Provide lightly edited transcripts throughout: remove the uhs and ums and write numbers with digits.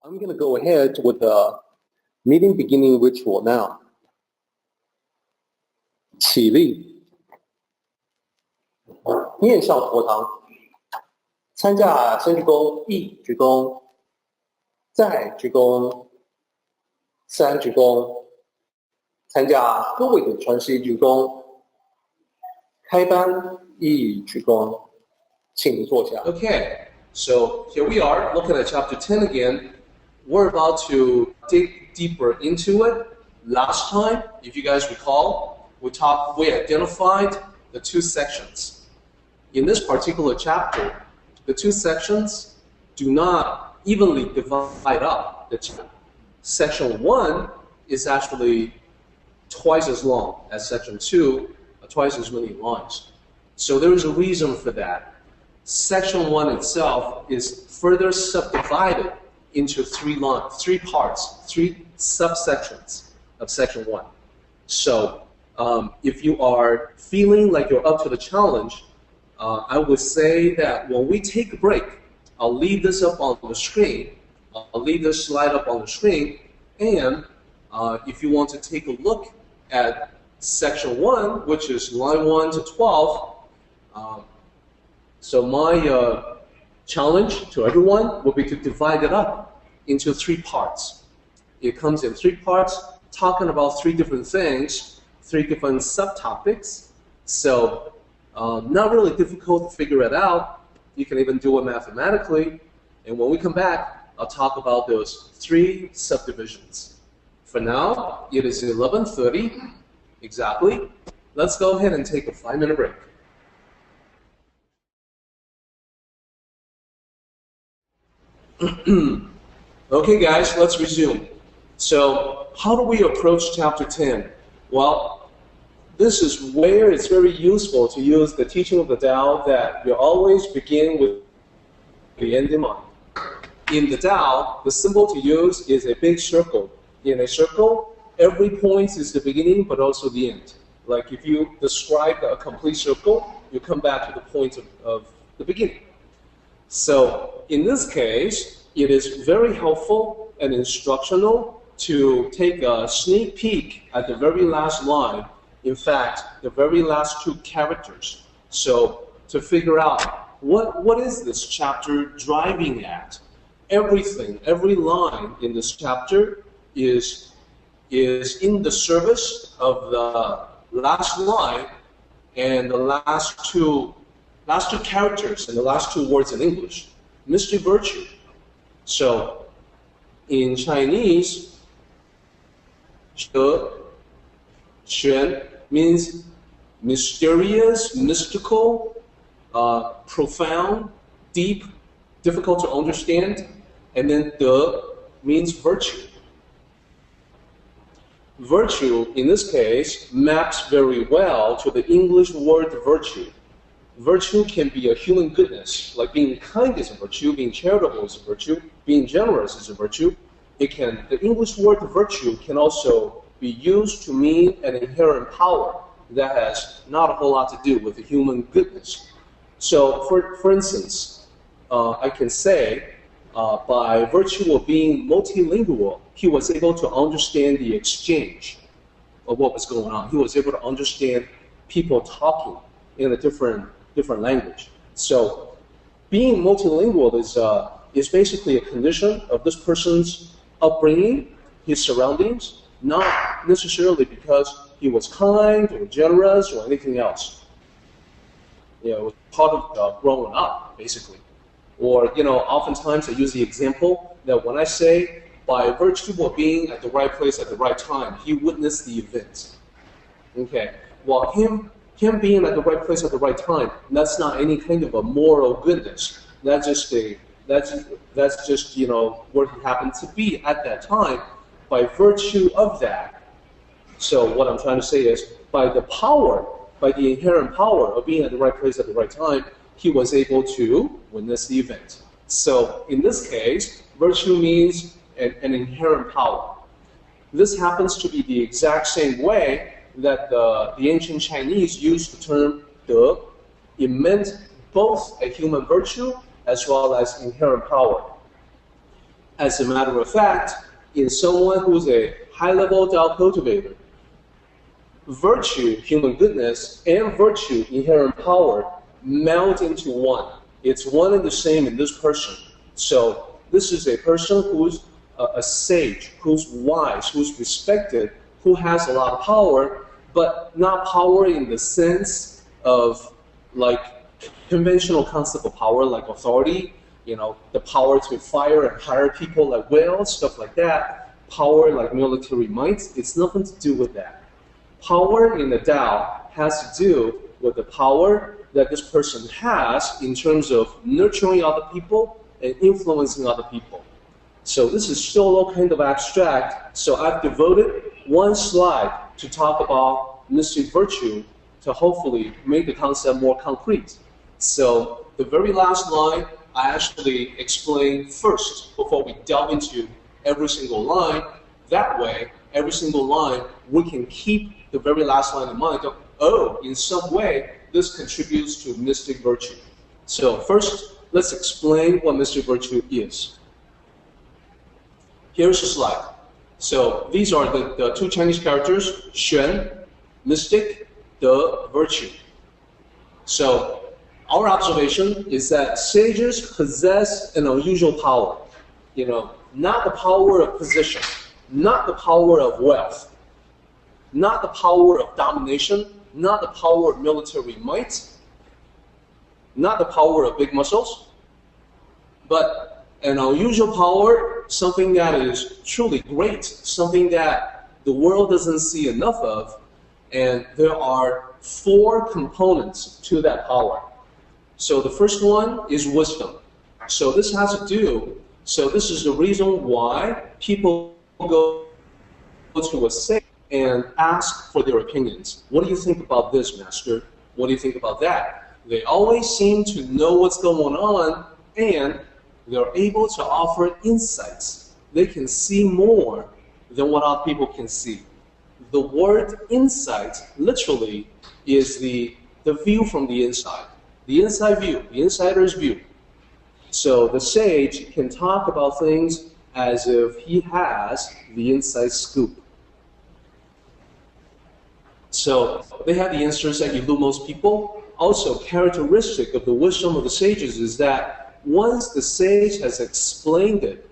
I'm going to go ahead with the meeting beginning ritual now. 起立，面向佛堂，参加先鞠躬，一鞠躬，再鞠躬，三鞠躬，参加各位的传习鞠躬，开班一鞠躬，请坐下。 Okay, so here we are looking at chapter 10 again. We're about to dig deeper into it. Last time, if you guys recall, we identified the two sections. In this particular chapter, the two sections do not evenly divide up the chapter. Section 1 is actually twice as long as section 2, twice as many lines. So there is a reason for that. Section 1 itself is further subdivided into three parts, three subsections of section 1. So if you are feeling like you're up to the challenge, I would say that when we take a break, I'll leave this up on the screen. I'll leave this slide up on the screen, and if you want to take a look at section 1, which is line 1 to 12, so my challenge to everyone will be to divide it up into three parts. It comes in three parts, talking about three different things, three different subtopics. So not really difficult to figure it out. You can even do it mathematically. And when we come back, I'll talk about those three subdivisions. For now, it is 11:30 exactly. Let's go ahead and take a 5-minute break. Okay guys, let's resume. So how do we approach chapter 10? Well, this is where it's very useful to use the teaching of the Tao that you always begin with the end in mind. In the Tao, the symbol to use is a big circle. In a circle, every point is the beginning but also the end. Like if you describe a complete circle, you come back to the point of the beginning. So in this case, it is very helpful and instructional to take a sneak peek at the very last line. In fact, the very last two characters. So to figure out what is this chapter driving at? Everything, every line in this chapter is in the service of the last line and the last two characters and the last two words in English, mystery virtue. So in Chinese, 哲, 玄 means mysterious, mystical, profound, deep, difficult to understand, and then de means virtue. Virtue, in this case, maps very well to the English word virtue. Virtue can be a human goodness, like being kind is a virtue, being charitable is a virtue, being generous is a virtue. The English word virtue can also be used to mean an inherent power that has not a whole lot to do with the human goodness. So, for instance, I can say, by virtue of being multilingual, he was able to understand the exchange of what was going on. He was able to understand people talking in a different language. So being multilingual is basically a condition of this person's upbringing, his surroundings, not necessarily because he was kind or generous or anything else. It was part of growing up, basically. Or, oftentimes I use the example that when I say, by virtue of being at the right place at the right time, he witnessed the event. Okay, well, him being at the right place at the right time, that's not any kind of a moral goodness. That's just where he happened to be at that time by virtue of that. So what I'm trying to say is, by the inherent power of being at the right place at the right time, he was able to witness the event. So in this case, virtue means an inherent power. This happens to be the exact same way that the ancient Chinese used the term de. It meant both a human virtue as well as inherent power. As a matter of fact, in someone who's a high-level Tao cultivator, virtue, human goodness, and virtue, inherent power, meld into one. It's one and the same in this person. So this is a person who's a sage, who's wise, who's respected, who has a lot of power, but not power in the sense of like conventional concept of power, like authority, the power to fire and hire people like whales, stuff like that. Power like military might, it's nothing to do with that. Power in the Tao has to do with the power that this person has in terms of nurturing other people and influencing other people. So this is still kind of abstract, so I've devoted one slide to talk about mystic virtue to hopefully make the concept more concrete. So the very last line I actually explain first before we delve into every single line. That way, every single line, we can keep the very last line in mind. Oh, in some way, this contributes to mystic virtue. So first, let's explain what mystic virtue is. Here's the slide. So these are the two Chinese characters, Xuan, mystic, De, virtue. So our observation is that sages possess an unusual power. Not the power of position, not the power of wealth, not the power of domination, not the power of military might, not the power of big muscles, but an unusual power, something that is truly great, something that the world doesn't see enough of, and there are 4 components to that power. So the first one is wisdom. So this has to do, so this is the reason why people go to a sage and ask for their opinions. What do you think about this, Master? What do you think about that? They always seem to know what's going on, and they're able to offer insights. They can see more than what other people can see. The word insight literally is the view from the inside. The inside view, the insider's view. So the sage can talk about things as if he has the inside scoop. So they have the answers that elude most people. Also, characteristic of the wisdom of the sages is that once the sage has explained it,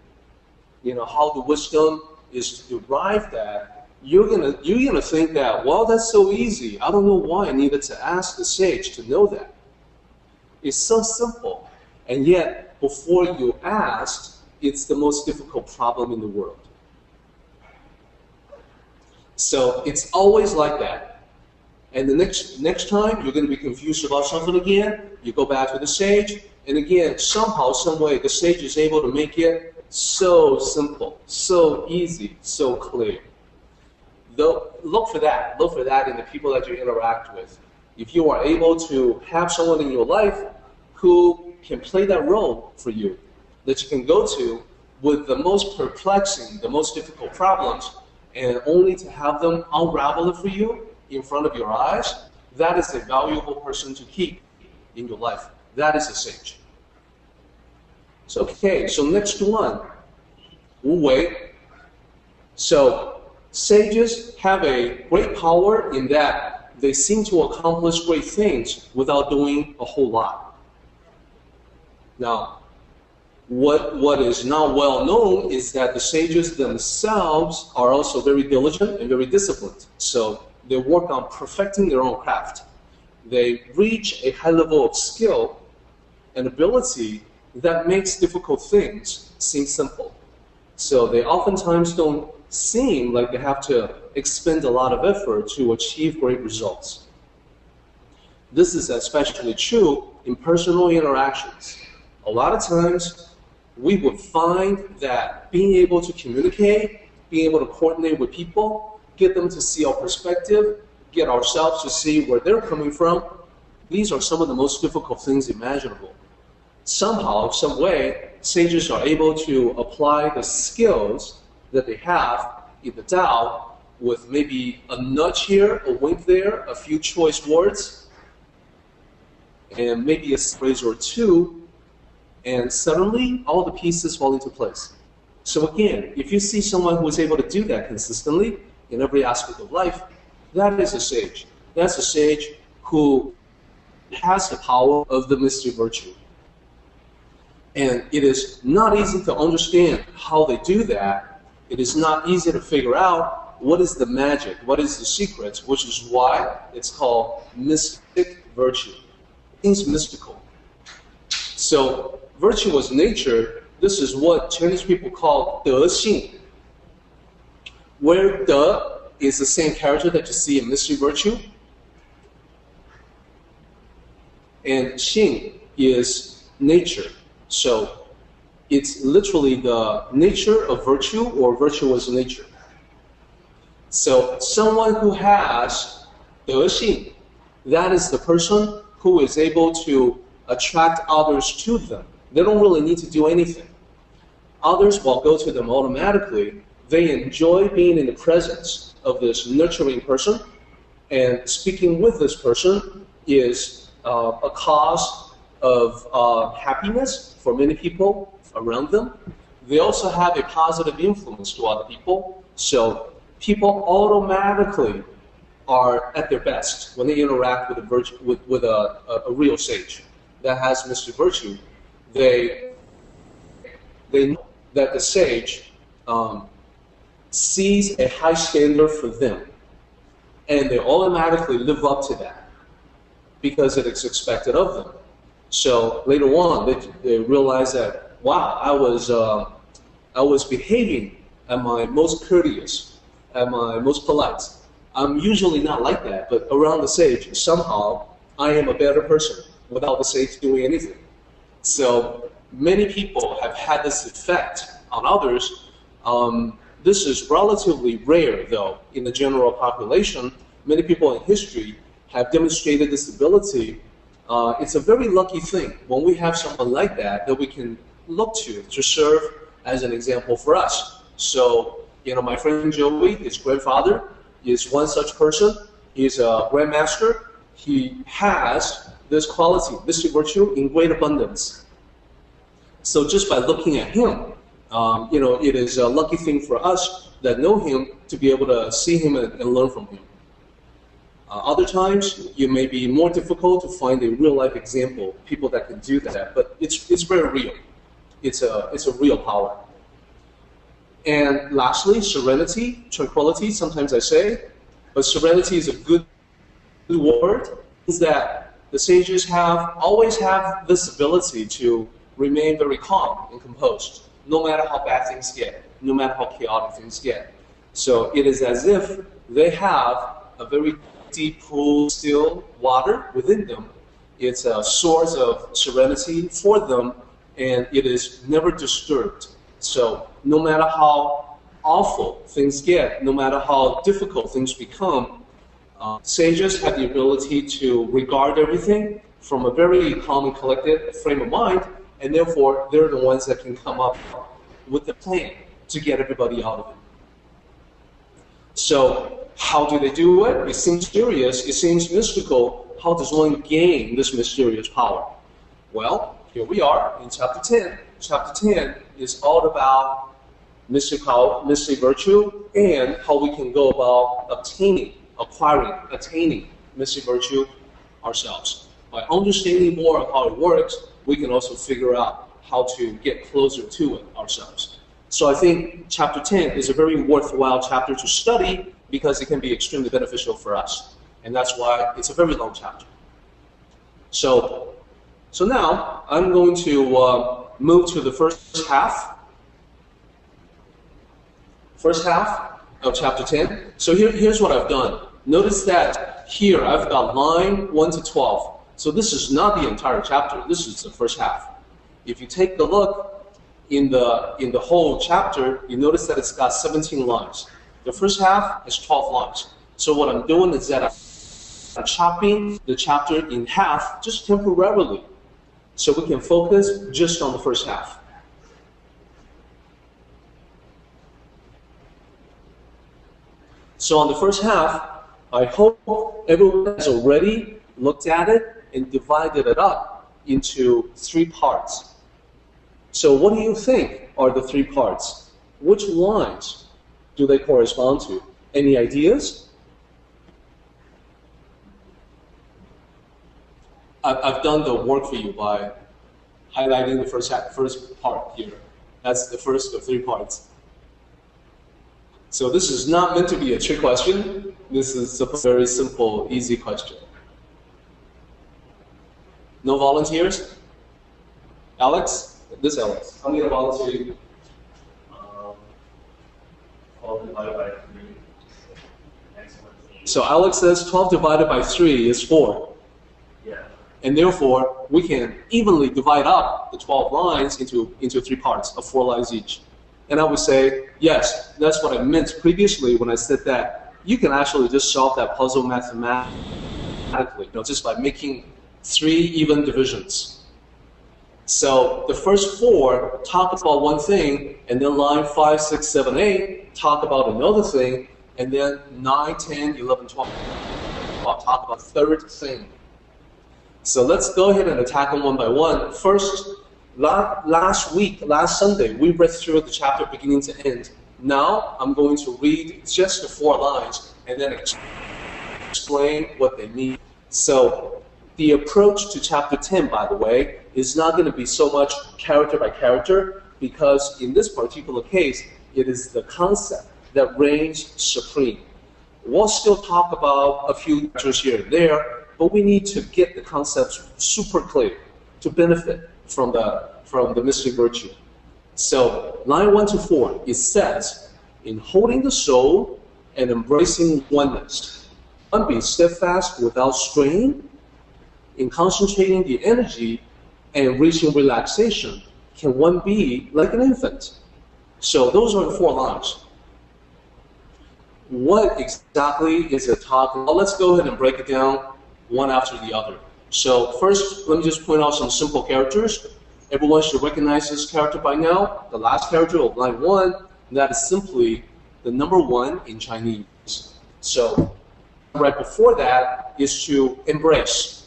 how the wisdom is derived at, you're gonna think that, well, that's so easy. I don't know why I needed to ask the sage to know that. It's so simple, and yet before you asked, it's the most difficult problem in the world. So it's always like that. And the next time you're going to be confused about something again, you go back to the sage, and again, somehow, some way, the sage is able to make it so simple, so easy, so clear. Look for that in the people that you interact with. If you are able to have someone in your life who can play that role for you, that you can go to with the most perplexing, the most difficult problems, and only to have them unravel it for you in front of your eyes, that is a valuable person to keep in your life. That is a sage. So, okay, so next one, Wu Wei. So, sages have a great power in that they seem to accomplish great things without doing a whole lot. Now, what is not well known is that the sages themselves are also very diligent and very disciplined. So they work on perfecting their own craft. They reach a high level of skill and ability that makes difficult things seem simple. So they oftentimes don't seem like they have to expend a lot of effort to achieve great results. This is especially true in personal interactions. A lot of times, we would find that being able to communicate, being able to coordinate with people, get them to see our perspective, get ourselves to see where they're coming from, these are some of the most difficult things imaginable. Somehow, some way, sages are able to apply the skills that they have in the Tao with maybe a nudge here, a wink there, a few choice words, and maybe a phrase or two, and suddenly all the pieces fall into place. So again, if you see someone who is able to do that consistently in every aspect of life, that is a sage. That's a sage who has the power of the mystery virtue. And it is not easy to understand how they do that. It is not easy to figure out what is the magic, what is the secret, which is why it's called mystic virtue. It means mystical. So virtue was nature. This is what Chinese people call 德性, where 德 is the same character that you see in mystery virtue, and 性 is nature. So it's literally the nature of virtue, or virtuous nature. So someone who has 德性, that is the person who is able to attract others to them. They don't really need to do anything. Others will go to them automatically. They enjoy being in the presence of this nurturing person, and speaking with this person is a cause of happiness for many people around them. They also have a positive influence to other people, so people automatically are at their best when they interact with a real sage that has mystery virtue. They know that the sage sees a high standard for them, and they automatically live up to that because it is expected of them. So later on, they realize that, wow, I was behaving at my most courteous, at my most polite. I'm usually not like that, but around the sage, somehow I am a better person without the sage doing anything. So many people have had this effect on others. This is relatively rare, though, in the general population. Many people in history have demonstrated this ability. It's a very lucky thing when we have someone like that we can look to serve as an example for us. So, my friend Joey, his grandfather, is one such person. He's a grandmaster. He has this quality, this virtue, in great abundance. So just by looking at him, it is a lucky thing for us that know him to be able to see him and learn from him. Other times, it may be more difficult to find a real-life example, people that can do that, but it's very real. It's a real power. And lastly, serenity, tranquility, sometimes I say, but serenity is a good word. Is that the sages always have this ability to remain very calm and composed, no matter how bad things get, no matter how chaotic things get. So it is as if they have a very deep pool, still water within them. It's a source of serenity for them, and it is never disturbed. So no matter how awful things get, no matter how difficult things become, sages have the ability to regard everything from a very calm and collected frame of mind, and therefore they're the ones that can come up with the plan to get everybody out of it. So how do they do it? It seems mysterious, it seems mystical. How does one gain this mysterious power? Well, here we are in chapter 10. Chapter 10 is all about mystery power, mystery virtue, and how we can go about attaining mystery virtue ourselves. By understanding more of how it works, we can also figure out how to get closer to it ourselves. So I think chapter 10 is a very worthwhile chapter to study because it can be extremely beneficial for us. And that's why it's a very long chapter. So now I'm going to move to the first half of chapter 10. So here's what I've done. Notice that here I've got line 1 to 12. So this is not the entire chapter. This is the first half. If you take a look in the whole chapter, you notice that it's got 17 lines. The first half is 12 lines. So what I'm doing is that I'm chopping the chapter in half just temporarily, so we can focus just on the first half. So on the first half, I hope everyone has already looked at it and divided it up into 3 parts. So what do you think are the 3 parts? which lines do they correspond to? Any ideas? I've done the work for you by highlighting the first part here. That's the first of 3 parts. So this is not meant to be a trick question. This is a very simple, easy question. No volunteers? Alex? This Alex. I'm going to volunteer you. 12 divided by 3. So Alex says 12 divided by 3 is 4. Yeah. And therefore, we can evenly divide up the 12 lines into 3 parts of 4 lines each. And I would say, yes, that's what I meant previously when I said that you can actually just solve that puzzle mathematically, just by making 3 even divisions. So the first 4 talk about one thing, and then line 5, 6, 7, 8 talk about another thing, and then 9, 10, 11, 12 talk about a third thing. So let's go ahead and attack them one by one. First, last Sunday, we read through the chapter beginning to end. Now, I'm going to read just the 4 lines and then explain what they mean. So the approach to chapter 10, by the way, is not going to be so much character by character, because in this particular case, it is the concept that reigns supreme. We'll still talk about a few chapters here and there, but we need to get the concepts super clear to benefit from the mystic virtue. So line 1 to 4, it says, in holding the soul and embracing oneness, one be steadfast without strain. In concentrating the energy and reaching relaxation, can one be like an infant? So those are the 4 lines. What exactly is it talking about? Let's go ahead and break it down one after the other. So first, let me just point out some simple characters. Everyone should recognize this character by now. The last character of line 1, that is simply the number 1 in Chinese. So right before that is to embrace,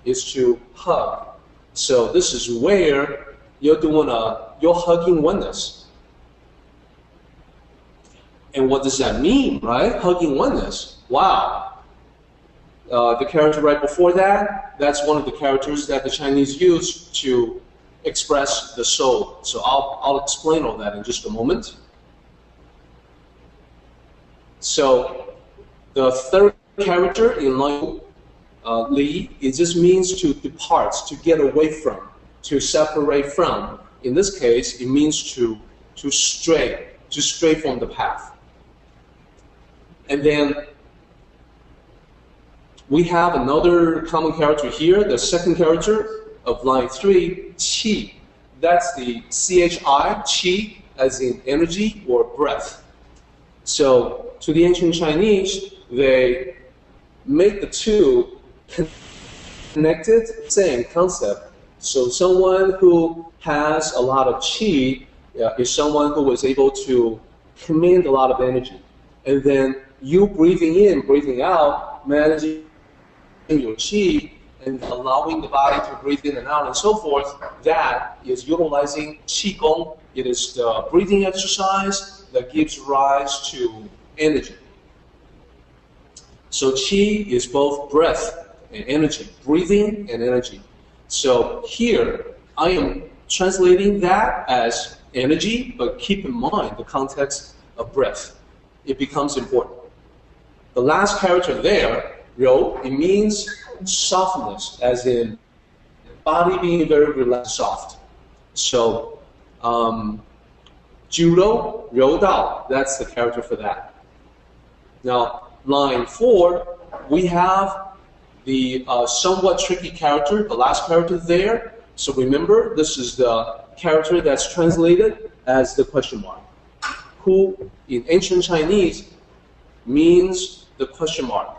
is to hug. So this is where you're hugging oneness. And what does that mean, right? Hugging oneness. Wow. The character right before that, that's one of the characters that the Chinese use to express the soul. So I'll explain all that in just a moment. So the third character in line Li, it just means to depart, to get away from, to separate from. In this case, it means to stray from the path. And then we have another common character here, the second character of line 3, qi. That's the chi, qi, as in energy or breath. So to the ancient Chinese, they make the 2 connected, same concept. So someone who has a lot of qi is someone who is able to command a lot of energy. And then you breathing in, breathing out, managing your qi, and allowing the body to breathe in and out and so forth, that is utilizing qi gong. It is the breathing exercise that gives rise to energy. So qi is both breath and energy, breathing and energy. So here, I am translating that as energy, but keep in mind the context of breath. It becomes important. The last character there, rou, it means softness, as in body being very relaxed, soft. So, judo, rou dao, that's the character for that. Now, line 4, we have the somewhat tricky character, the last character there. So remember, this is the character that's translated as the question mark, who in ancient Chinese means the question mark.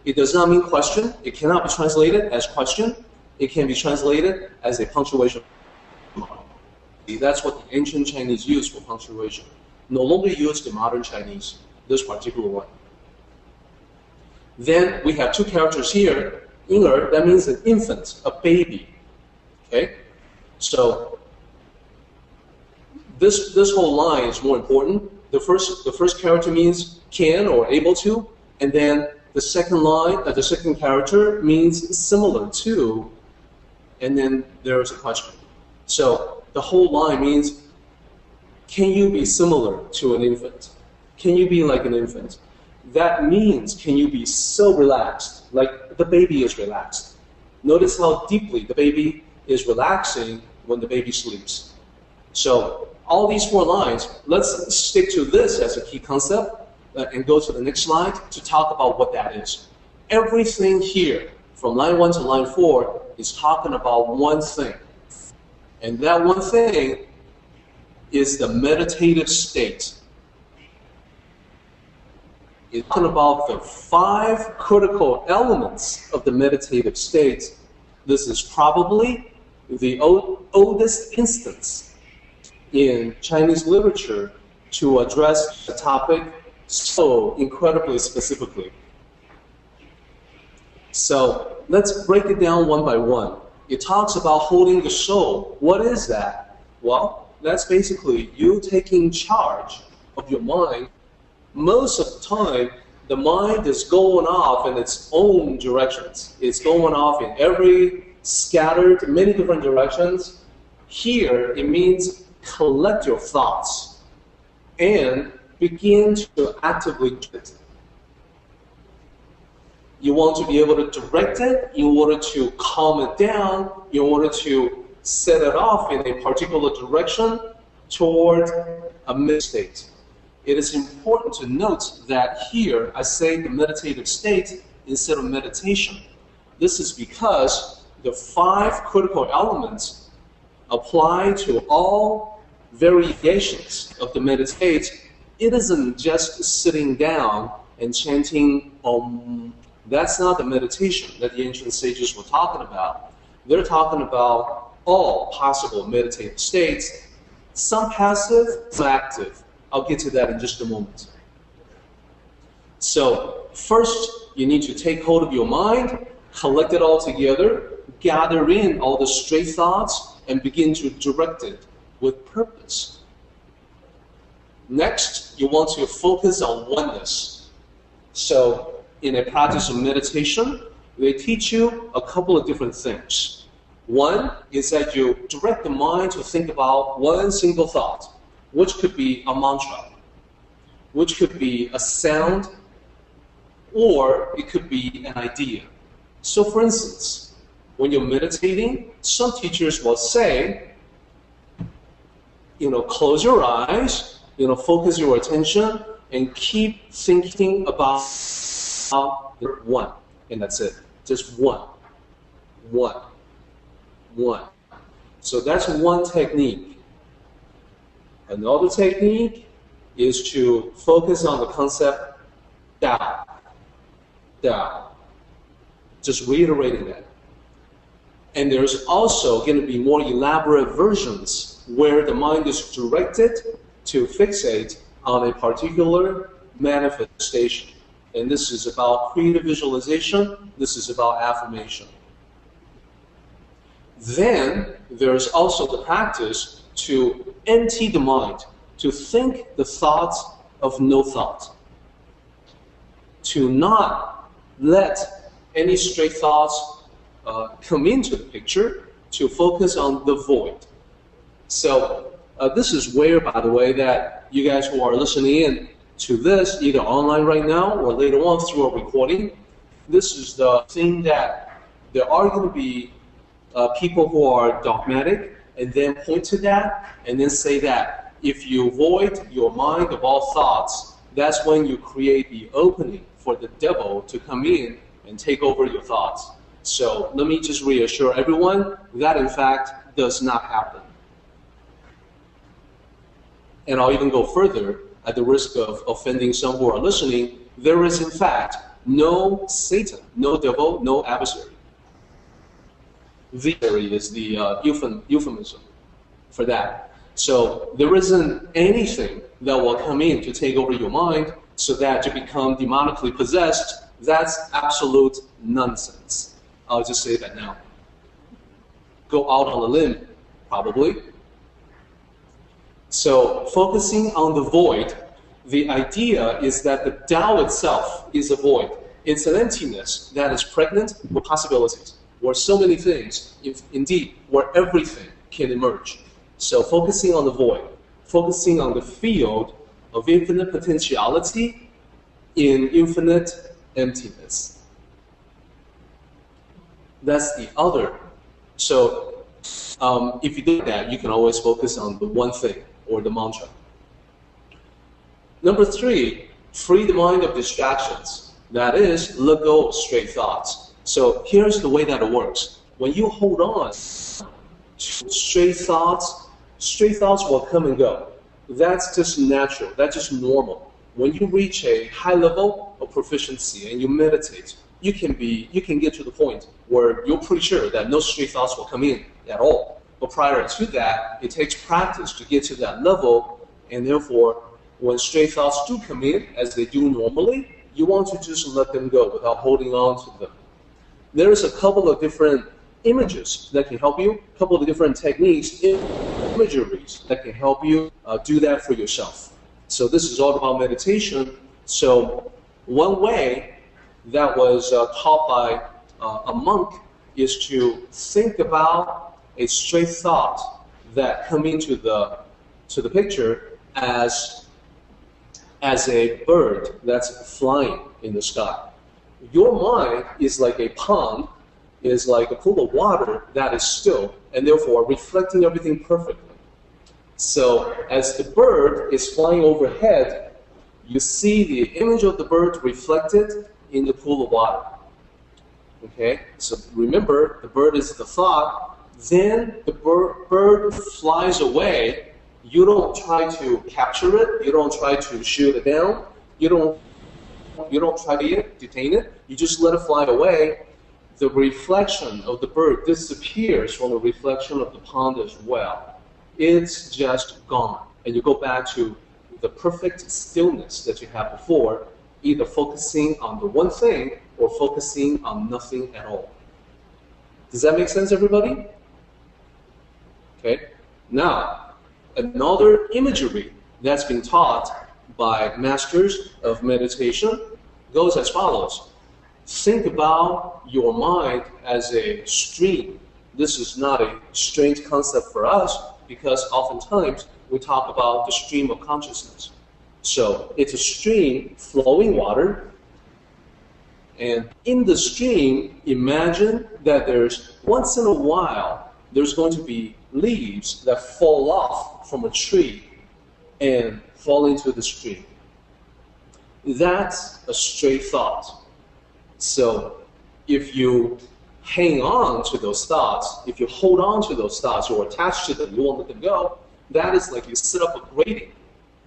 It does not mean question. It cannot be translated as question. It can be translated as a punctuation mark. That's what the ancient Chinese used for punctuation. No longer used in modern Chinese, this particular one. Then we have 2 characters here. Yinger, that means an infant, a baby. Okay? So this whole line is more important. The first character means can or able to, and then the second character means similar to, and then there's a question. So the whole line means, can you be similar to an infant? Can you be like an infant? That means, can you be so relaxed, like the baby is relaxed? Notice how deeply the baby is relaxing when the baby sleeps. So all these 4 lines, let's stick to this as a key concept and go to the next slide to talk about what that is. Everything here, from line 1 to line 4, is talking about one thing. And that one thing is the meditative state. It's talking about the 5 critical elements of the meditative state. This is probably the oldest instance in Chinese literature to address the topic so incredibly specifically. So let's break it down one by one. It talks about holding the soul. What is that? Well, that's basically you taking charge of your mind. Most of the time, the mind is going off in its own directions. It's going off in every scattered, many different directions. Here, it means collect your thoughts and begin to actively do it. You want to be able to direct it in order to calm it down, in order to set it off in a particular direction toward a mid state. It is important to note that here I say the meditative state instead of meditation. This is because the 5 critical elements apply to all variations of the meditate. It isn't just sitting down and chanting Om. That's not the meditation that the ancient sages were talking about. They're talking about all possible meditative states, some passive, some active. I'll get to that in just a moment. So first, you need to take hold of your mind, collect it all together, gather in all the stray thoughts, and begin to direct it with purpose. Next, you want to focus on oneness. So in a practice of meditation, they teach you a couple of different things. One is that you direct the mind to think about one single thought, which could be a mantra, which could be a sound, or it could be an idea. So for instance, when you're meditating, some teachers will say, close your eyes, focus your attention, and keep thinking about one, and that's it. Just one. So that's one technique. Another technique is to focus on the concept Tao. Just reiterating that. And there's also going to be more elaborate versions where the mind is directed to fixate on a particular manifestation. And this is about creative visualization. This is about affirmation. Then there's also the practice to empty the mind, to think the thoughts of no thought, to not let any stray thoughts come into the picture, to focus on the void. So this is where, by the way, that you guys who are listening in to this, either online right now or later on through a recording, this is the thing that there are going to be people who are dogmatic and then point to that and then say that if you void your mind of all thoughts, that's when you create the opening for the devil to come in and take over your thoughts. So let me just reassure everyone that in fact does not happen. And I'll even go further at the risk of offending some who are listening. There is in fact no Satan, no devil, no adversary. Adversary is the euphemism for that. So there isn't anything that will come in to take over your mind so that you become demonically possessed. That's absolute nonsense. I'll just say that now. Go out on a limb, probably. So focusing on the void, the idea is that the Tao itself is a void. It's an emptiness that is pregnant with possibilities, where so many things, indeed, where everything can emerge. So focusing on the void, focusing on the field of infinite potentiality in infinite emptiness. That's the other. So if you do that, you can always focus on the one thing or the mantra. Number 3, free the mind of distractions. That is, let go of stray thoughts. So here's the way that it works. When you hold on to stray thoughts will come and go. That's just natural. That's just normal. When you reach a high level of proficiency and you meditate, you can get to the point where you're pretty sure that no stray thoughts will come in at all. But prior to that, it takes practice to get to that level, and therefore, when stray thoughts do come in, as they do normally, you want to just let them go without holding on to them. There's a couple of different images that can help you, a couple of different techniques, imageries that can help you do that for yourself. So this is all about meditation. So one way that was taught by a monk is to think about a stray thought that come into the picture as a bird that's flying in the sky. Your mind is like a pond, is like a pool of water that is still, and therefore reflecting everything perfectly. So as the bird is flying overhead, you see the image of the bird reflected in the pool of water. Okay, so remember, the bird is the thought. Then the bird flies away. You don't try to capture it. You don't try to shoot it down. You don't try to detain it. You just let it fly away. The reflection of the bird disappears from the reflection of the pond as well. It's just gone. And you go back to the perfect stillness that you had before, either focusing on the one thing or focusing on nothing at all. Does that make sense, everybody? Okay. Now, another imagery that's been taught by masters of meditation goes as follows. Think about your mind as a stream. This is not a strange concept for us because oftentimes we talk about the stream of consciousness. So it's a stream flowing water, and in the stream, imagine that there's once in a while there's going to be leaves that fall off from a tree and fall into the stream. That's a stray thought. So if you hang on to those thoughts, if you hold on to those thoughts or attach to them, you won't let them go, that is like you set up a grating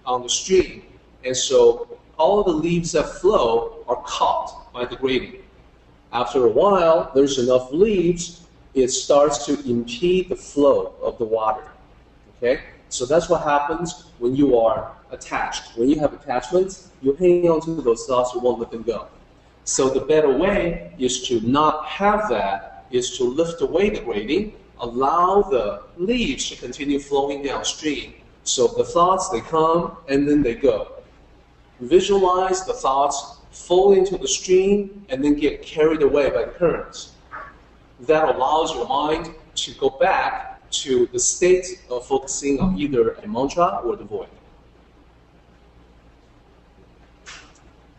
on the stream. And so all the leaves that flow are caught by the grating. After a while, there's enough leaves, it starts to impede the flow of the water. Okay? So that's what happens when you are attached. When you have attachments, you hang on to those thoughts, you won't let them go. So the better way is to not have that, is to lift away the grating, allow the leaves to continue flowing downstream. So the thoughts, they come and then they go. Visualize the thoughts fall into the stream and then get carried away by the currents. That allows your mind to go back to the state of focusing on either a mantra or the void.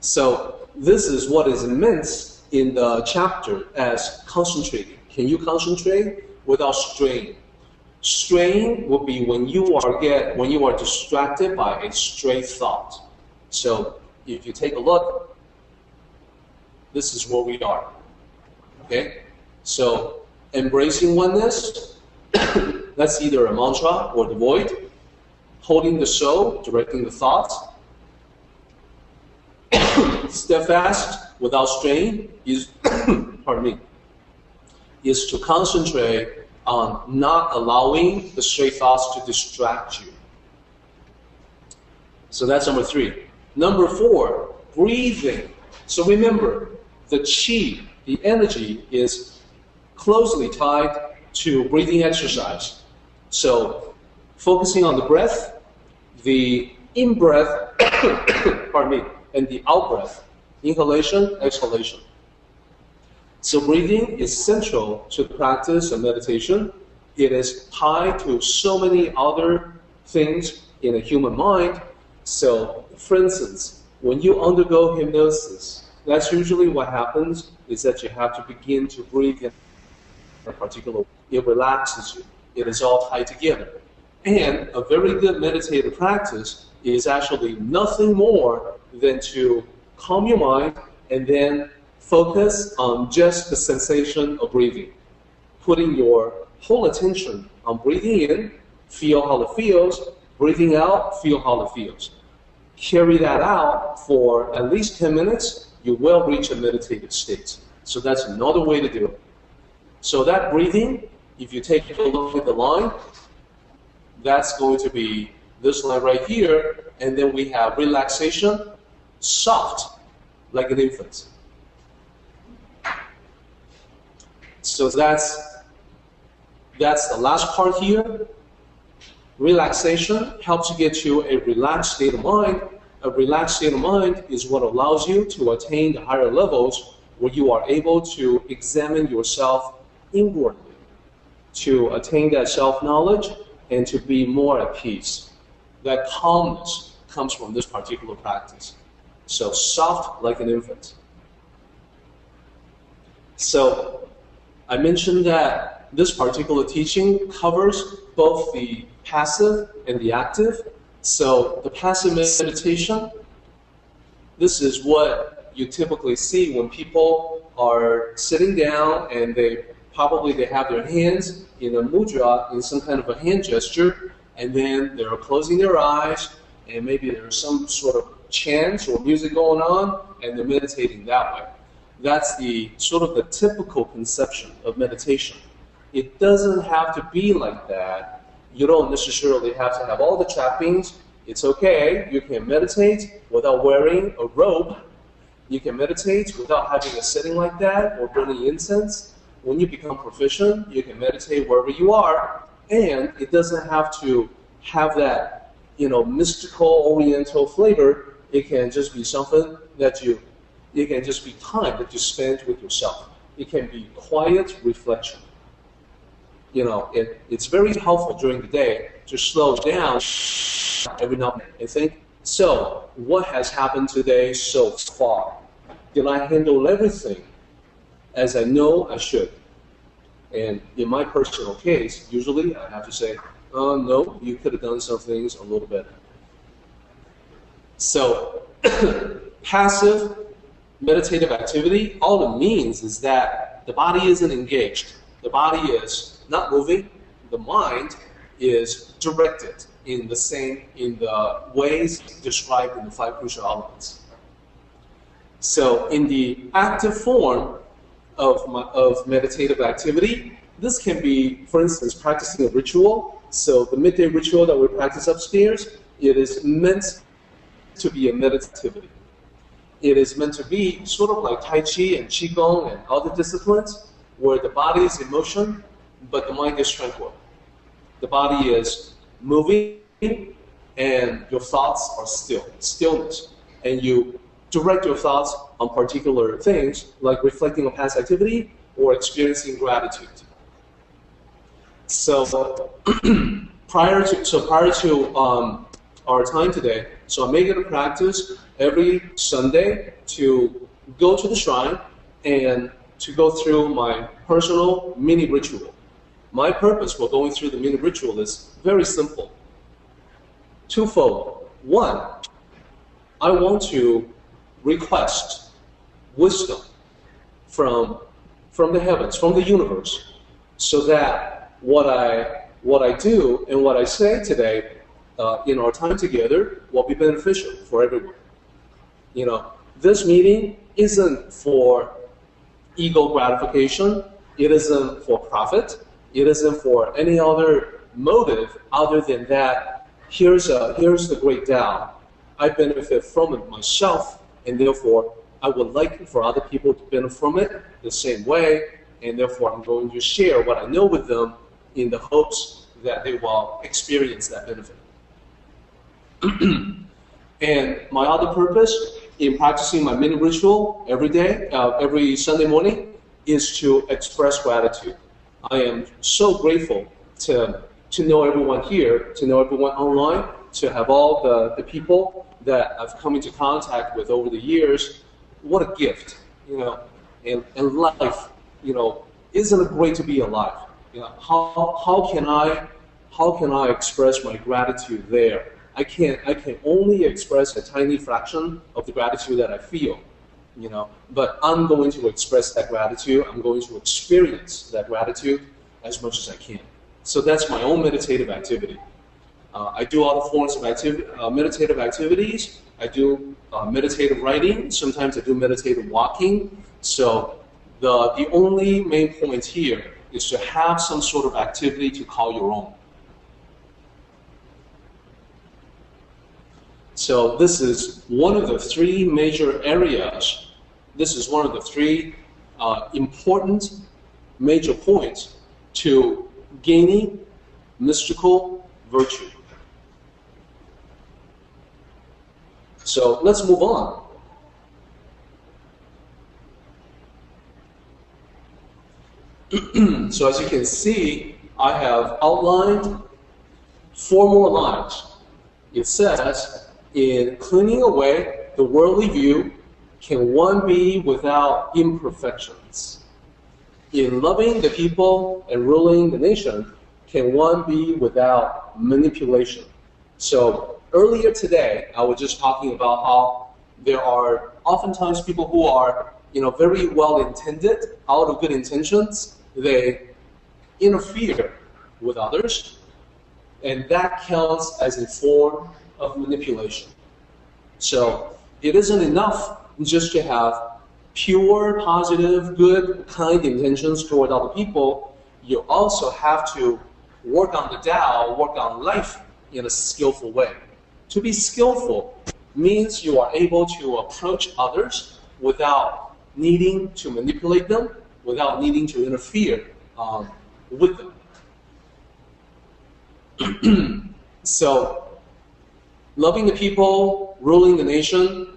So this is what is meant in the chapter as concentrating. Can you concentrate without strain? Strain would be when you are distracted by a stray thought. So if you take a look, this is where we are. Okay? So embracing oneness, that's either a mantra or the void. Holding the soul, directing the thoughts. Steadfast without strain is, is to concentrate on not allowing the stray thoughts to distract you. So that's number 3. Number 4, breathing. So remember, the chi, the energy, is closely tied to breathing exercise. So focusing on the breath the in-breath, pardon me, and the out-breath, inhalation, exhalation. So breathing is central to the practice of meditation. It is tied to so many other things in a human mind. So, for instance, when you undergo hypnosis, that's usually what happens, is that you have to begin to breathe in a particular way. It relaxes you. It is all tied together. And a very good meditative practice is actually nothing more than to calm your mind and then focus on just the sensation of breathing. Putting your whole attention on breathing in, feel how it feels, breathing out, feel how it feels. Carry that out for at least 10 minutes, you will reach a meditative state. So that's another way to do it. So that breathing, if you take a look at the line, that's going to be this line right here, and then we have relaxation, soft, like an infant. So that's the last part here. Relaxation helps you get to a relaxed state of mind. A relaxed state of mind is what allows you to attain the higher levels where you are able to examine yourself inwardly, to attain that self-knowledge and to be more at peace. That calmness comes from this particular practice. So soft like an infant. So I mentioned that this particular teaching covers both the passive and the active. So the passive meditation, this is what you typically see when people are sitting down and they have their hands in a mudra, in some kind of a hand gesture, and then they're closing their eyes, and maybe there's some sort of chant or music going on, and they're meditating that way. That's the sort of the typical conception of meditation. It doesn't have to be like that. You don't necessarily have to have all the trappings. It's okay. You can meditate without wearing a robe. You can meditate without having a setting like that or burning incense. When you become proficient, you can meditate wherever you are, and it doesn't have to have that, mystical Oriental flavor. It can just be something that it can just be time that you spend with yourself. It can be quiet reflection. It's very helpful during the day to slow down every now and then and think, so what has happened today so far? Did I handle everything as I know I should? And in my personal case, usually I have to say, no, you could have done some things a little better. So passive meditative activity, all it means is that the body isn't engaged. The body is not moving. The mind is directed in the ways described in the 5 crucial elements. So in the active form of meditative activity, this can be, for instance, practicing a ritual. So the midday ritual that we practice upstairs, it is meant to be a meditativity. It is meant to be sort of like Tai Chi and Qigong and other disciplines, where the body is in motion, but the mind is tranquil. The body is moving, and your thoughts are stillness. And you direct your thoughts on particular things, like reflecting on past activity or experiencing gratitude. So prior to our time today, so I'm making a practice every Sunday to go to the shrine and to go through my personal mini ritual. My purpose for going through the mini ritual is very simple. Twofold. One, I want to request wisdom from the heavens, from the universe, so that what I do and what I say today in our time together will be beneficial for everyone. This meeting isn't for ego gratification. It isn't for profit. It isn't for any other motive other than that. Here's the great Tao. I benefit from it myself, and therefore I would like for other people to benefit from it the same way, and therefore I'm going to share what I know with them in the hopes that they will experience that benefit. And my other purpose in practicing my mini ritual every day, every Sunday morning, is to express gratitude. I am so grateful to know everyone here, to know everyone online, to have all the people that I've come into contact with over the years. What a gift, and life, isn't it great to be alive? How can I express my gratitude there? I can only express a tiny fraction of the gratitude that I feel, but I'm going to express that gratitude. I'm going to experience that gratitude as much as I can. So that's my own meditative activity. I do other forms of meditative activities. I do meditative writing. Sometimes I do meditative walking. So the only main point here is to have some sort of activity to call your own. So this is one of the three major areas. This is one of the three important major points to gaining mystical virtue. So let's move on. So as you can see, I have outlined 4 more lines. It says, in cleaning away the worldly view, can one be without imperfections? In loving the people and ruling the nation, can one be without manipulation? So earlier today, I was just talking about how there are oftentimes people who are, very well-intended, out of good intentions. They interfere with others, and that counts as a form of manipulation. So it isn't enough just to have pure, positive, good, kind intentions toward other people. You also have to work on the Tao, work on life in a skillful way. To be skillful means you are able to approach others without needing to manipulate them, without needing to interfere with them. So, loving the people, ruling the nation,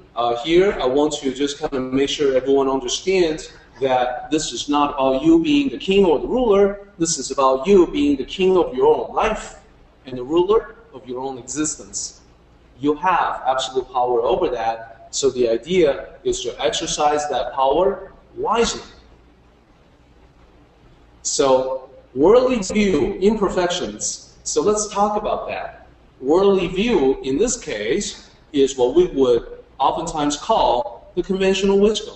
here I want to just kind of make sure everyone understands that this is not about you being the king or the ruler. This is about you being the king of your own life and the ruler of your own existence. You have absolute power over that, so the idea is to exercise that power wisely. So, worldly view, imperfections. So let's talk about that. Worldly view, in this case, is what we would oftentimes call the conventional wisdom.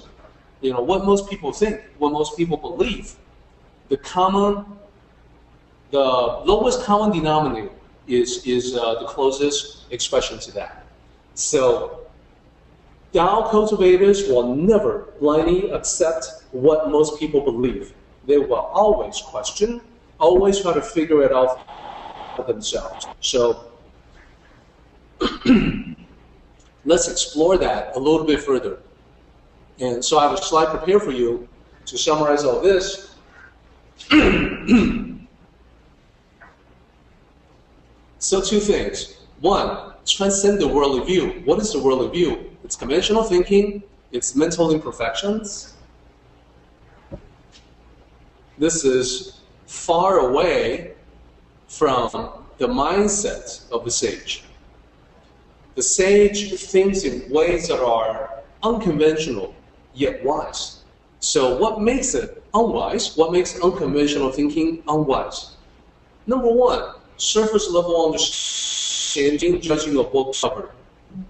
What most people think, what most people believe. The lowest common denominator is the closest expression to that. So, Tao cultivators will never blindly accept what most people believe. They will always question, always try to figure it out for themselves. So, let's explore that a little bit further. And so I have a slide prepared for you to summarize all this. So 2 things. 1, transcend the worldly view. What is the worldly view? It's conventional thinking, it's mental imperfections. This is far away from the mindset of the sage. The sage thinks in ways that are unconventional, yet wise. So what makes it unwise? What makes unconventional thinking unwise? Number 1, surface level understanding, judging a book cover.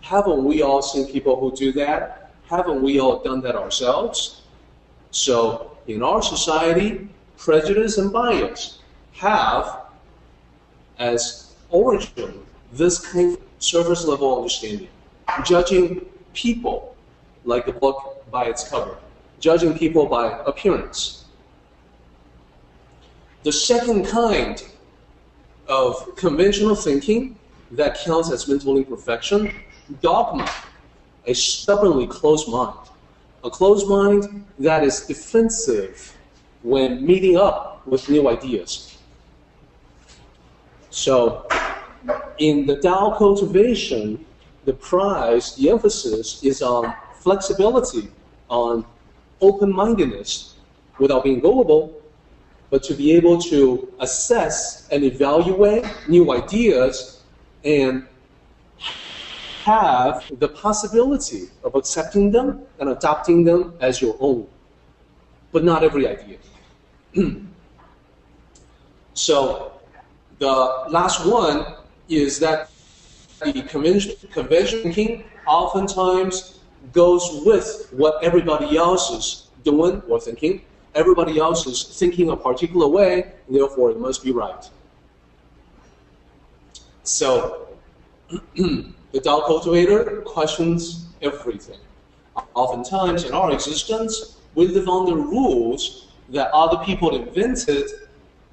Haven't we all seen people who do that? Haven't we all done that ourselves? So in our society, prejudice and bias have as origin this kind of surface level understanding. Judging people like the book by its cover. Judging people by appearance. The second kind of conventional thinking that counts as mental imperfection, dogma, a stubbornly closed mind. A closed mind that is defensive when meeting up with new ideas. So, In the Tao cultivation, the emphasis is on flexibility, on open-mindedness, without being gullible, but to be able to assess and evaluate new ideas and have the possibility of accepting them and adopting them as your own, but not every idea. So the last one is that the conventional thinking oftentimes goes with what everybody else is doing or thinking. Everybody else is thinking a particular way, and therefore it must be right. So the Tao cultivator questions everything. Oftentimes in our existence, we live under rules that other people invented.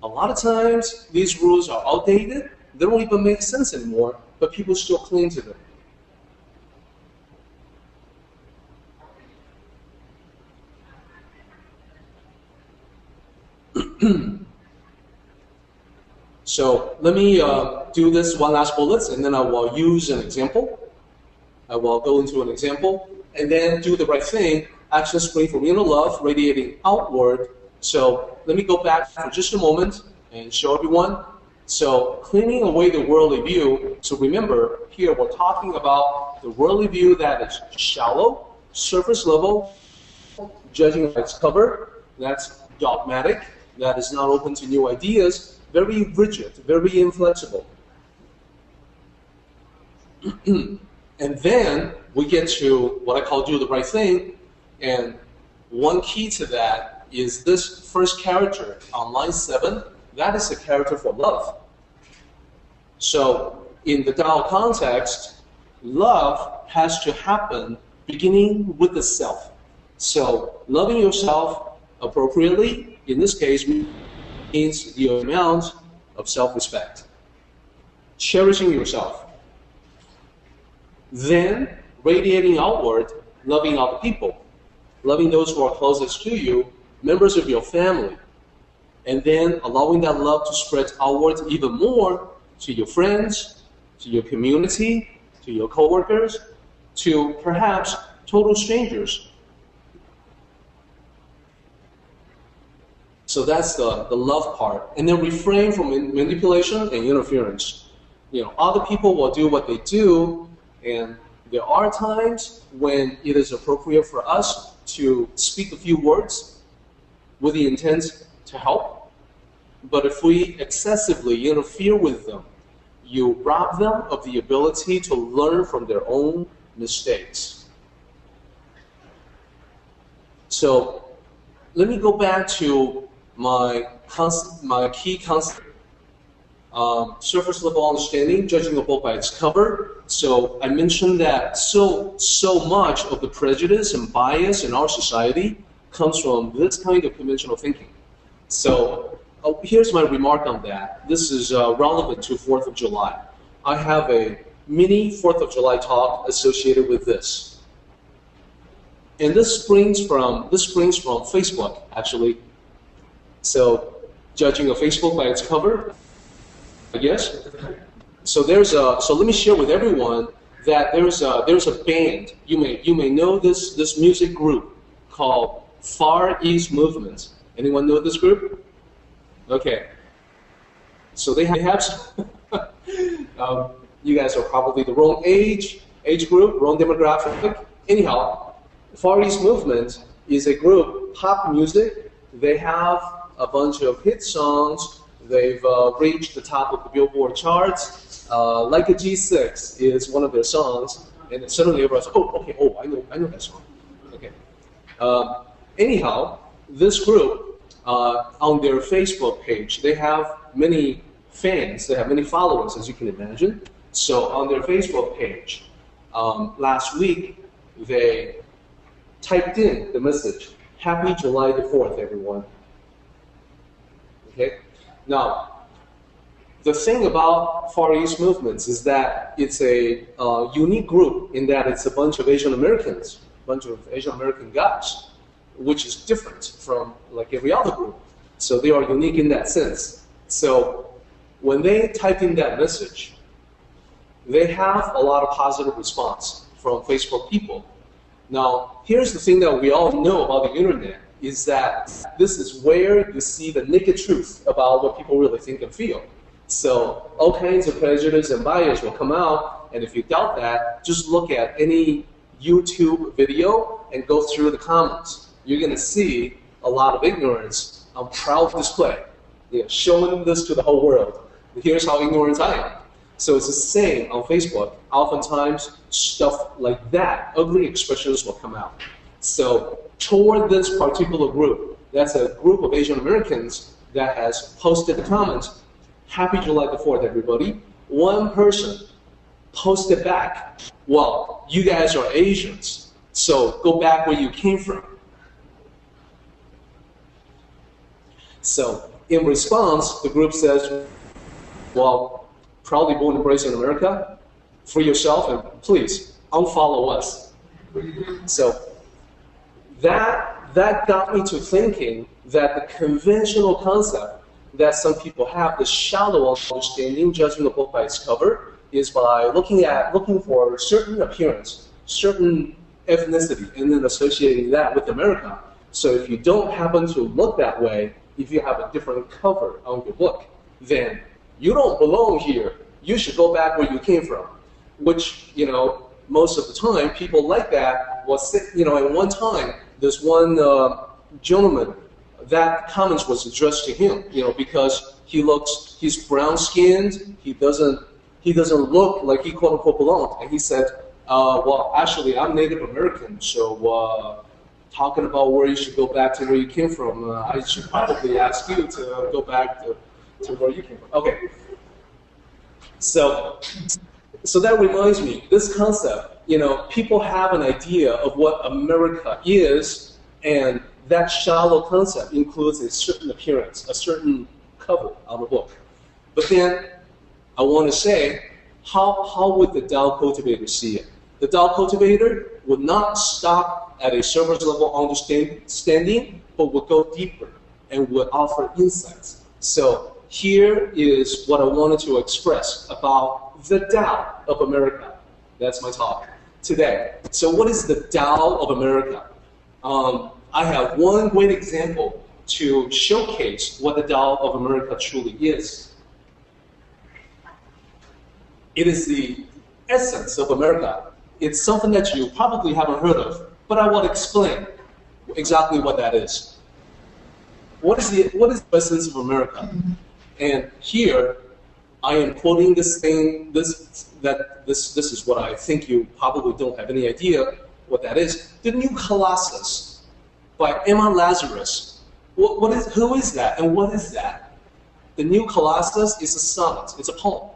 A lot of times, these rules are outdated. They don't even make sense anymore, but people still cling to them. So let me do this one last bullet, and then I will use an example. I will go into an example, and then do the right thing. Action spring from inner love, radiating outward. So let me go back for just a moment and show everyone. So cleaning away the worldly view. So remember, here we're talking about the worldly view that is shallow, surface level, judging by its cover. That's dogmatic. That is not open to new ideas. Very rigid, very inflexible. And then we get to what I call do the right thing. And one key to that is this first character on line 7. That is a character for love. So in the Tao context, love has to happen beginning with the self. So loving yourself appropriately, in this case, means the amount of self-respect. Cherishing yourself. Then radiating outward, loving other people. Loving those who are closest to you, members of your family. And then allowing that love to spread outward even more to your friends, to your community, to your coworkers, to perhaps total strangers. So that's the love part. And then refrain from manipulation and interference. You know, other people will do what they do, and there are times when it is appropriate for us to speak a few words with the intent to help. But if we excessively interfere with them, you rob them of the ability to learn from their own mistakes. So let me go back to my key concept. Surface level understanding, judging a book by its cover. So I mentioned that so much of the prejudice and bias in our society comes from this kind of conventional thinking. So here's my remark on that. This is relevant to 4th of July. I have a mini 4th of July talk associated with this. And this springs from Facebook, actually. So judging a Facebook by its cover, I guess. So let me share with everyone that there's a band. You may know this music group called Far East Movement. Anyone know this group? Okay. So they have you guys are probably the wrong age group, wrong demographic. Anyhow, Far East Movement is a group, pop music. They have a bunch of hit songs. They've reached the top of the Billboard charts. Like a G6 is one of their songs, and then suddenly everyone's I know that song. Okay. Anyhow, this group on their Facebook page, they have many fans. They have many followers, as you can imagine. So on their Facebook page, last week they typed in the message, "Happy July the 4th, everyone." Okay. Now, the thing about Far East movements is that it's a unique group in that it's a bunch of Asian Americans, a bunch of Asian American guys, which is different from like every other group. So they are unique in that sense. So when they typed in that message, they have a lot of positive response from Facebook people. Now, here's the thing that we all know about the internet, is that this is where you see the naked truth about what people really think and feel. So all kinds of prejudice and bias will come out, and if you doubt that, just look at any YouTube video and go through the comments. You're going to see a lot of ignorance on proud display, showing this to the whole world. Here's how ignorant I am. So it's the same on Facebook. Oftentimes, stuff like that, ugly expressions will come out. So toward this particular group, that's a group of Asian Americans that has posted the comments, "Happy July the 4th, everybody." One person posted back, "Well, you guys are Asians, so go back where you came from." So in response, the group says, "Well, proudly born and raised in America, free yourself, and please unfollow us." So that got me to thinking that the conventional concept that some people have, the shallow understanding, judging a book by its cover, is by looking for a certain appearance, certain ethnicity, and then associating that with America. So if you don't happen to look that way, if you have a different cover on your book, then you don't belong here. You should go back where you came from. Which, most of the time, people like that was, at one time, this one gentleman, that comment was addressed to him, because he's brown-skinned, he doesn't look like he quote-unquote belonged. And he said, well, actually, I'm Native American, so talking about where you should go back to where you came from, I should probably ask you to go back to where you came from. Okay. So that reminds me, this concept, people have an idea of what America is, and that shallow concept includes a certain appearance, a certain cover on the book. But then I want to say, how would the Tao cultivator see it? The Tao cultivator would not stop at a surface level understanding, but would go deeper and would offer insights. So here is what I wanted to express about the Tao of America. That's my talk today. So what is the Tao of America? I have one great example to showcase what the Tao of America truly is. It is the essence of America. It's something that you probably haven't heard of, but I will explain exactly what that is. What is the essence of America? And here, I am quoting this thing. This is what I think you probably don't have any idea what that is. The New Colossus by Emma Lazarus. Who is that, and what is that? The New Colossus is a sonnet. It's a poem.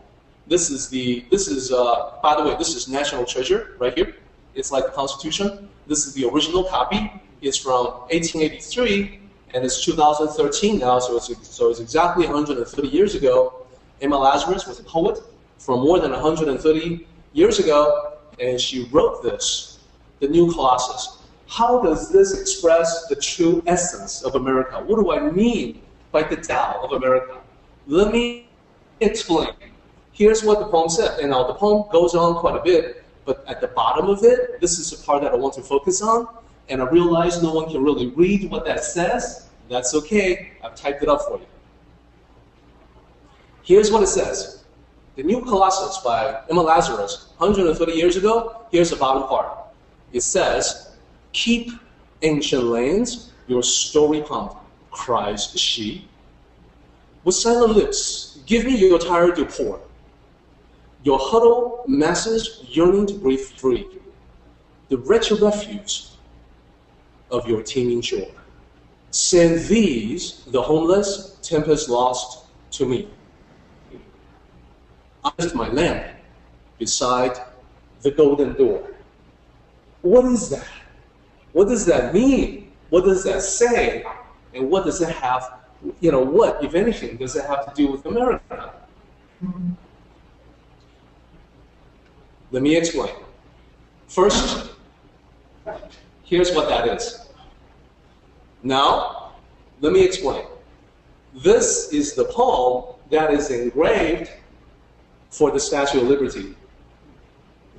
By the way, this is National Treasure right here. It's like the Constitution. This is the original copy. It's from 1883, and it's 2013 now, so it's exactly 130 years ago. Emma Lazarus was a poet from more than 130 years ago, and she wrote this, the New Colossus. How does this express the true essence of America? What do I mean by the Tao of America? Let me explain. Here's what the poem said, and now the poem goes on quite a bit, but at the bottom of it, this is the part that I want to focus on, and I realize no one can really read what that says. That's okay, I've typed it up for you. Here's what it says. The New Colossus by Emma Lazarus, 130 years ago. Here's the bottom part. It says, "Keep ancient lands, your story pump," cries she. "With silent lips, give me your tired pour. Your huddled masses yearning to breathe free. The wretched refuse of your teeming shore. Send these, the homeless, tempest lost, to me. I lift my lamp beside the golden door." What is that? What does that mean? What does that say? And what does it have, what, if anything, does it have to do with America? Let me explain. First, here's what that is. Now, let me explain. This is the poem that is engraved for the Statue of Liberty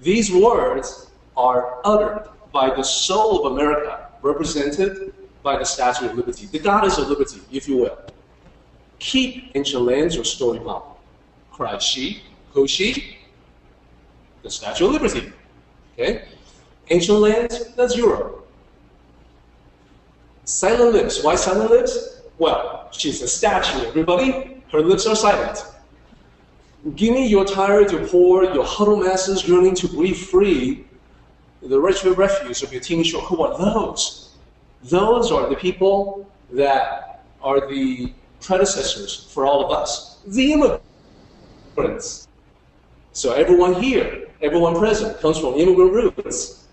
These words are uttered by the soul of America, represented by the Statue of Liberty, the goddess of liberty, if you will. Keep ancient lands or story mom. Cried she. Who's she? The Statue of Liberty. Okay? Ancient lands, that's Europe. Silent lips. Why silent lips? Well, she's a statue, everybody. Her lips are silent. Give me your tired, your poor, your huddled masses yearning to breathe free, the wretched refuse of your teeny shore. Who are those? Those are the people that are the predecessors for all of us, the immigrants. So everyone here, everyone present, comes from immigrant roots.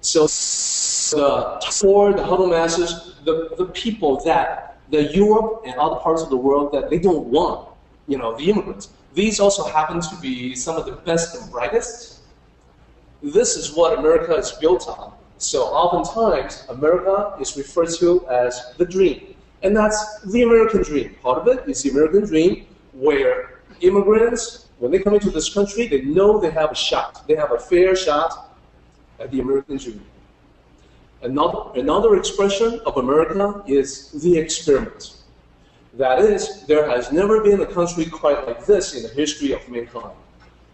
So the poor, the huddled masses, the people that Europe and other parts of the world that they don't want, the immigrants. These also happen to be some of the best and brightest. This is what America is built on. So oftentimes, America is referred to as the dream. And that's the American dream. Part of it is the American dream, where immigrants, when they come into this country, they know they have a shot. They have a fair shot at the American dream. Another expression of America is the experiment. That is, there has never been a country quite like this in the history of mankind,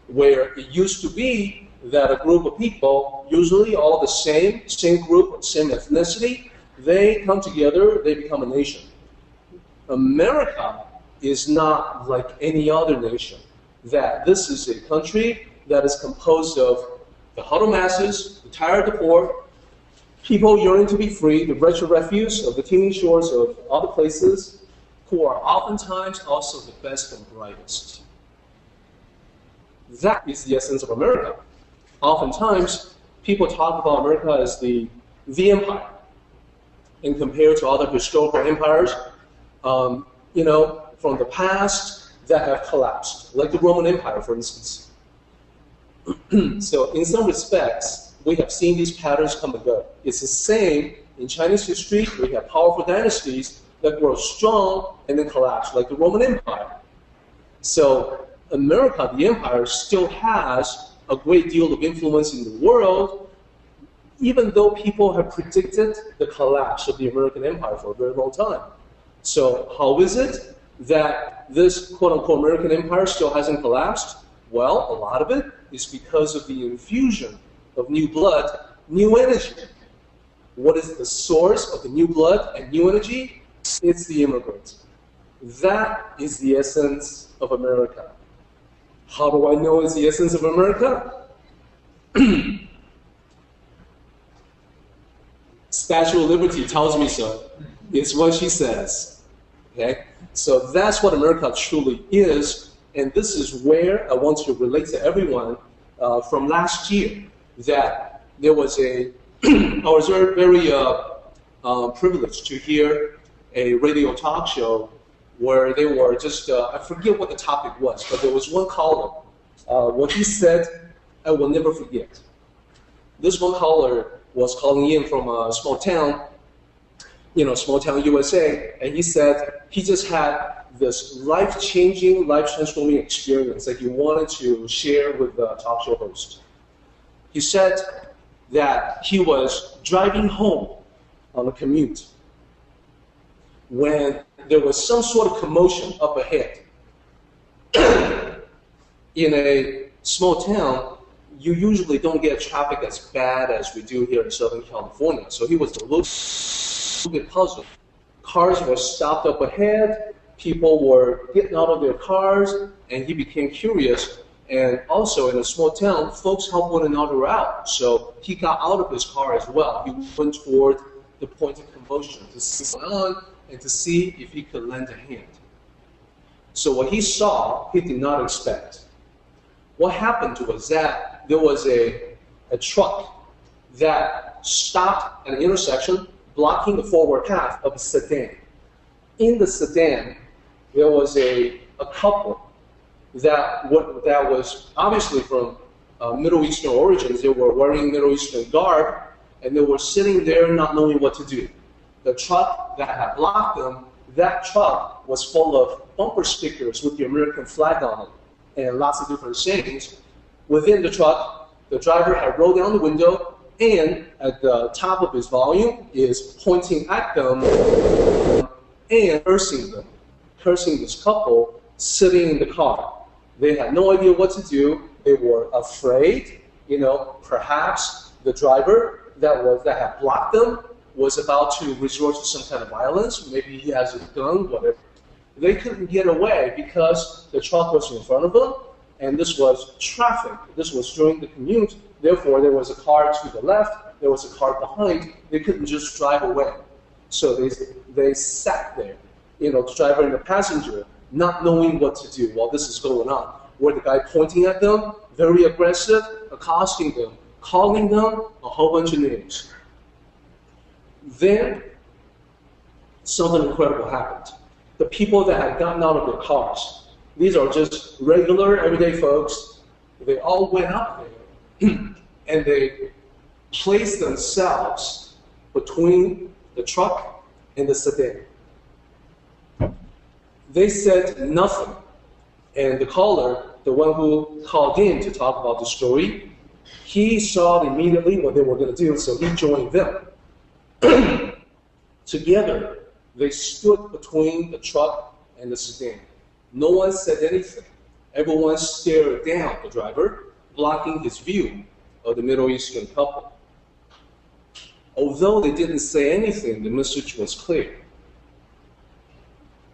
where it used to be that a group of people, usually all the same group, same ethnicity, they come together, they become a nation. America is not like any other nation. That this is a country that is composed of the huddled masses, the tired, the poor, people yearning to be free, the wretched refuse of the teeming shores of other places, who are oftentimes also the best and brightest. That is the essence of America. Oftentimes, people talk about America as the empire, and compared to other historical empires, from the past that have collapsed, like the Roman Empire, for instance. So in some respects, we have seen these patterns come and go. It's the same in Chinese history. We have powerful dynasties that grow strong and then collapse, like the Roman Empire. So America, the empire, still has a great deal of influence in the world, even though people have predicted the collapse of the American empire for a very long time. So how is it that this quote-unquote American empire still hasn't collapsed? Well, a lot of it is because of the infusion of new blood, new energy. What is the source of the new blood and new energy? It's the immigrants. That is the essence of America. How do I know it's the essence of America? Statue of Liberty tells me so. It's what she says. Okay? So that's what America truly is, and this is where I want to relate to everyone from last year, that there was I was very privileged to hear a radio talk show where they were just, I forget what the topic was, but there was one caller. What he said, I will never forget. This one caller was calling in from a small town, small town USA, and he said he just had this life-changing, life-transforming experience that he wanted to share with the talk show host. He said that he was driving home on a commute when there was some sort of commotion up ahead. In a small town, you usually don't get traffic as bad as we do here in Southern California. So he was a little bit puzzled. Cars were stopped up ahead, people were getting out of their cars, and he became curious. And also in a small town, folks help one another out. So he got out of his car as well. He went toward the point of commotion to see what's going on and to see if he could lend a hand. So what he saw, he did not expect. What happened was that there was a truck that stopped at an intersection, blocking the forward path of a sedan. In the sedan, there was a couple that was obviously from Middle Eastern origins. They were wearing Middle Eastern garb, and they were sitting there not knowing what to do. The truck that had blocked them, that truck was full of bumper stickers with the American flag on it and lots of different sayings. Within the truck, the driver had rolled down the window and at the top of his volume is pointing at them and cursing this couple sitting in the car. They had no idea what to do. They were afraid, perhaps the driver that had blocked them was about to resort to some kind of violence. Maybe he has a gun, whatever. They couldn't get away because the truck was in front of them, and this was traffic. This was during the commute. Therefore, there was a car to the left, there was a car behind. They couldn't just drive away. So they sat there, the driver and the passenger, not knowing what to do while this is going on. Where the guy pointing at them, very aggressive, accosting them, calling them a whole bunch of names. Then, something incredible happened. The people that had gotten out of their cars, these are just regular, everyday folks, they all went up there and they placed themselves between the truck and the sedan. They said nothing. And the caller, the one who called in to talk about the story, he saw immediately what they were going to do, so he joined them. Together, they stood between the truck and the sedan. No one said anything. Everyone stared down the driver, blocking his view of the Middle Eastern couple. Although they didn't say anything, the message was clear.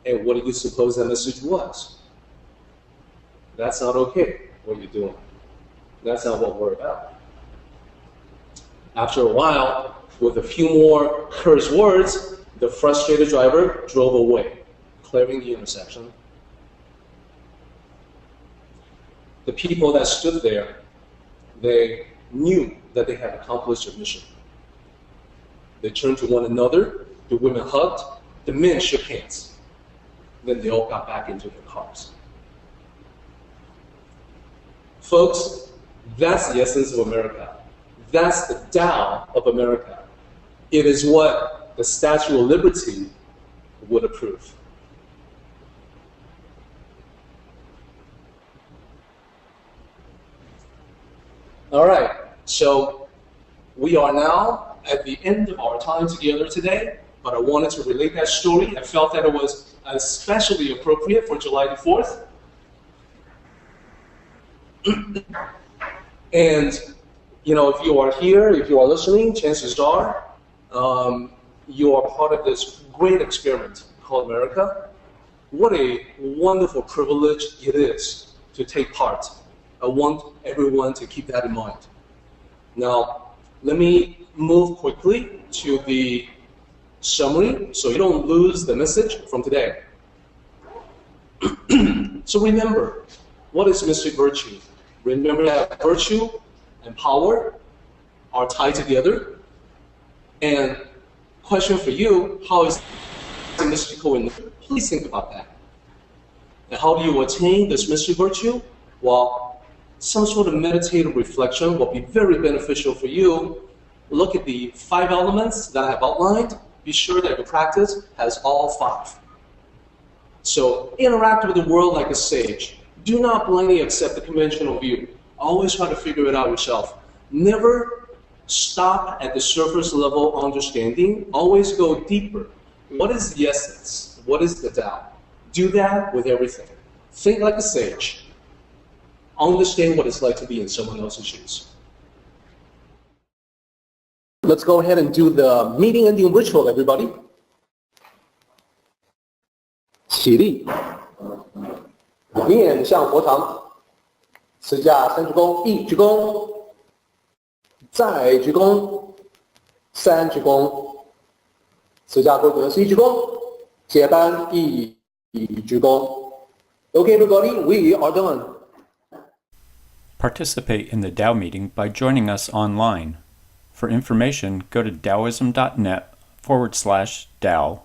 And what do you suppose that message was? That's not okay, what you're doing. That's not what we're about. After a while, with a few more curse words, the frustrated driver drove away, clearing the intersection. The people that stood there, they knew that they had accomplished their mission. They turned to one another, the women hugged, the men shook hands. Then they all got back into their cars. Folks, that's the essence of America. That's the Tao of America. It is what the Statue of Liberty would approve. All right, so we are now at the end of our time together today, but I wanted to relate that story. I felt that it was especially appropriate for July the 4th. And, if you are here, if you are listening, chances are you are part of this great experiment called America. What a wonderful privilege it is to take part. I want everyone to keep that in mind. Now, let me move quickly to the summary so you don't lose the message from today. So remember, what is mystic virtue? Remember that virtue and power are tied together. And question for you, how is mystical in the Please think about that. And how do you attain this mystic virtue? Well, some sort of meditative reflection will be very beneficial for you. Look at the 5 elements that I have outlined. Be sure that your practice has all 5. So interact with the world like a sage. Do not blindly accept the conventional view. Always try to figure it out yourself. Never stop at the surface level understanding. Always go deeper. What is the essence? What is the Tao? Do that with everything. Think like a sage. Understand what it's like to be in someone else's shoes. Let's go ahead and do the meeting ending ritual, everybody. 起立，面向佛堂，持架3鞠躬，1鞠躬，再鞠躬，3鞠躬，持架规则是1鞠躬，接班1鞠躬。Okay, everybody, we are done. Participate in the Tao meeting by joining us online. For information, go to Taoism.net/Tao